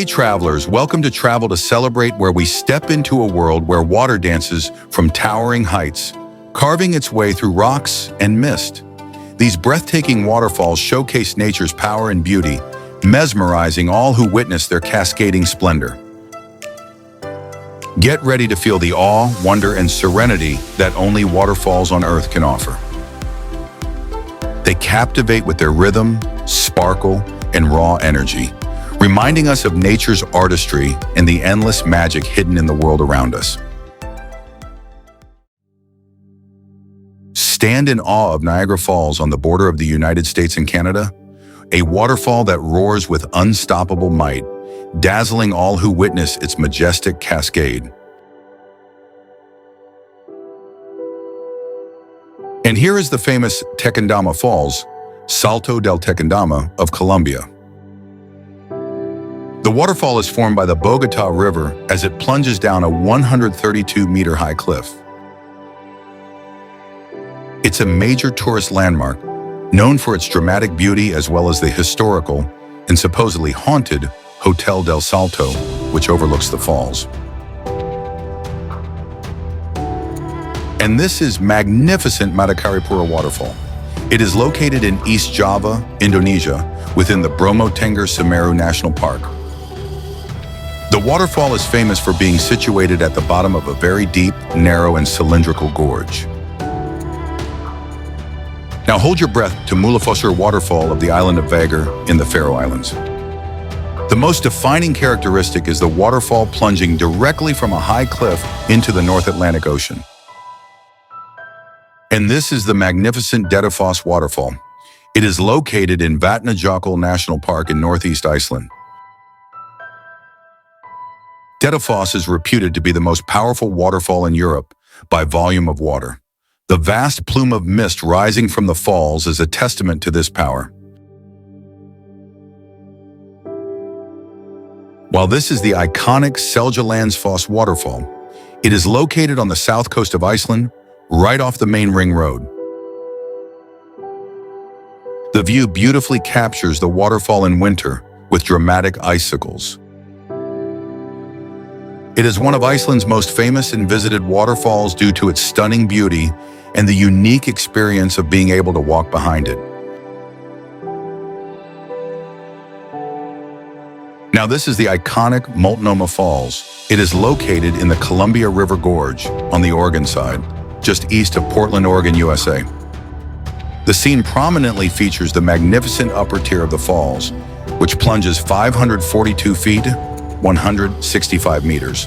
Hey travelers, welcome to Travel to Celebrate, where we step into a world where water dances from towering heights, carving its way through rocks and mist. These breathtaking waterfalls showcase nature's power and beauty, mesmerizing all who witness their cascading splendor. Get ready to feel the awe, wonder, and serenity that only waterfalls on Earth can offer. They captivate with their rhythm, sparkle, and raw energy, reminding us of nature's artistry and the endless magic hidden in the world around us. Stand in awe of Niagara Falls on the border of the United States and Canada, a waterfall that roars with unstoppable might, dazzling all who witness its majestic cascade. And here is the famous Tequendama Falls, Salto del Tequendama of Colombia. The waterfall is formed by the Bogota River as it plunges down a 132-meter-high cliff. It's a major tourist landmark, known for its dramatic beauty as well as the historical and supposedly haunted Hotel del Salto, which overlooks the falls. And this is magnificent Madakaripura Waterfall. It is located in East Java, Indonesia, within the Bromo Tengger Semeru National Park. The waterfall is famous for being situated at the bottom of a very deep, narrow, and cylindrical gorge. Now hold your breath to Mulafosur Waterfall of the island of Vagar in the Faroe Islands. The most defining characteristic is the waterfall plunging directly from a high cliff into the North Atlantic Ocean. And this is the magnificent Dettifoss Waterfall. It is located in Vatnajökull National Park in northeast Iceland. Dettifoss is reputed to be the most powerful waterfall in Europe by volume of water. The vast plume of mist rising from the falls is a testament to this power. While this is the iconic Seljalandsfoss waterfall, it is located on the south coast of Iceland, right off the main ring road. The view beautifully captures the waterfall in winter with dramatic icicles. It is one of Iceland's most famous and visited waterfalls due to its stunning beauty and the unique experience of being able to walk behind it. Now this is the iconic Multnomah Falls. It is located in the Columbia River Gorge on the Oregon side, just east of Portland, Oregon, USA. The scene prominently features the magnificent upper tier of the falls, which plunges 542 feet, 165 meters.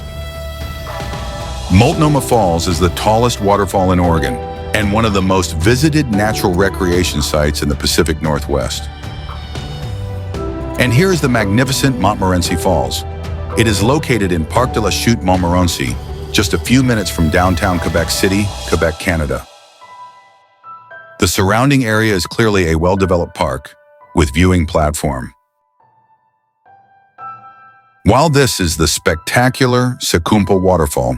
Multnomah Falls is the tallest waterfall in Oregon and one of the most visited natural recreation sites in the Pacific Northwest. And here is the magnificent Montmorency Falls. It is located in Parc de la Chute Montmorency, just a few minutes from downtown Quebec City, Quebec, Canada. The surrounding area is clearly a well-developed park with viewing platform. While this is the spectacular Sekumpul Waterfall,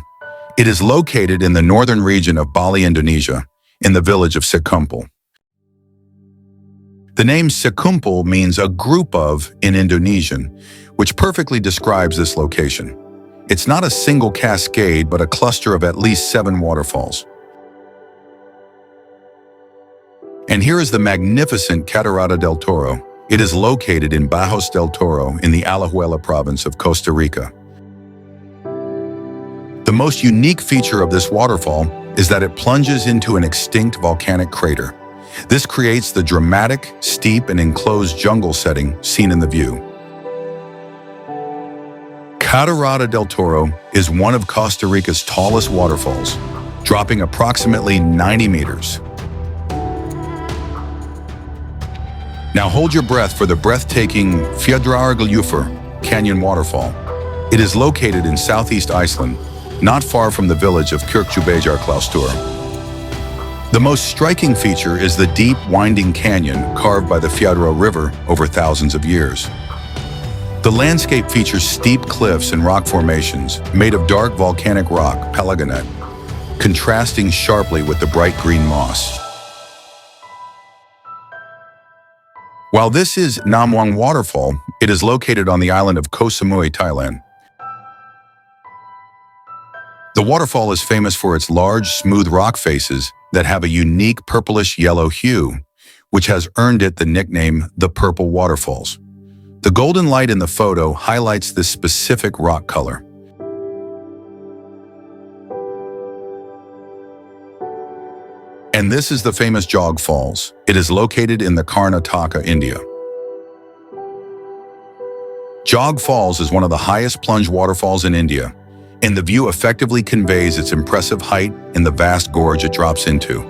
it is located in the northern region of Bali, Indonesia, in the village of Sekumpul. The name Sekumpul means a group of in Indonesian, which perfectly describes this location. It's not a single cascade, but a cluster of at least 7 waterfalls. And here is the magnificent Catarata del Toro. It is located in Bajos del Toro in the Alajuela province of Costa Rica. The most unique feature of this waterfall is that it plunges into an extinct volcanic crater. This creates the dramatic, steep, and enclosed jungle setting seen in the view. Catarata del Toro is one of Costa Rica's tallest waterfalls, dropping approximately 90 meters. Now hold your breath for the breathtaking Fjallajökull Canyon Waterfall. It is located in southeast Iceland, not far from the village of Kirkjubejarklaustur. The most striking feature is the deep, winding canyon carved by the Fjallajökull River over thousands of years. The landscape features steep cliffs and rock formations made of dark volcanic rock, pelagonite, contrasting sharply with the bright green moss. While this is Namwang Waterfall, it is located on the island of Koh Samui, Thailand. The waterfall is famous for its large, smooth rock faces that have a unique purplish-yellow hue, which has earned it the nickname the Purple Waterfalls. The golden light in the photo highlights this specific rock color. And this is the famous Jog Falls. It is located in the Karnataka, India. Jog Falls is one of the highest plunge waterfalls in India, and the view effectively conveys its impressive height in the vast gorge it drops into.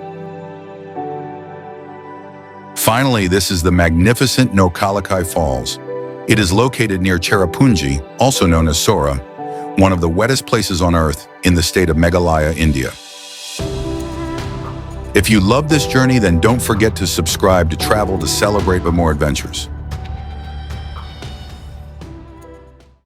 Finally, this is the magnificent Nokkalakai Falls. It is located near Cherrapunji, also known as Sora, one of the wettest places on Earth in the state of Meghalaya, India. If you love this journey, then don't forget to subscribe to travel to celebrate with more adventures.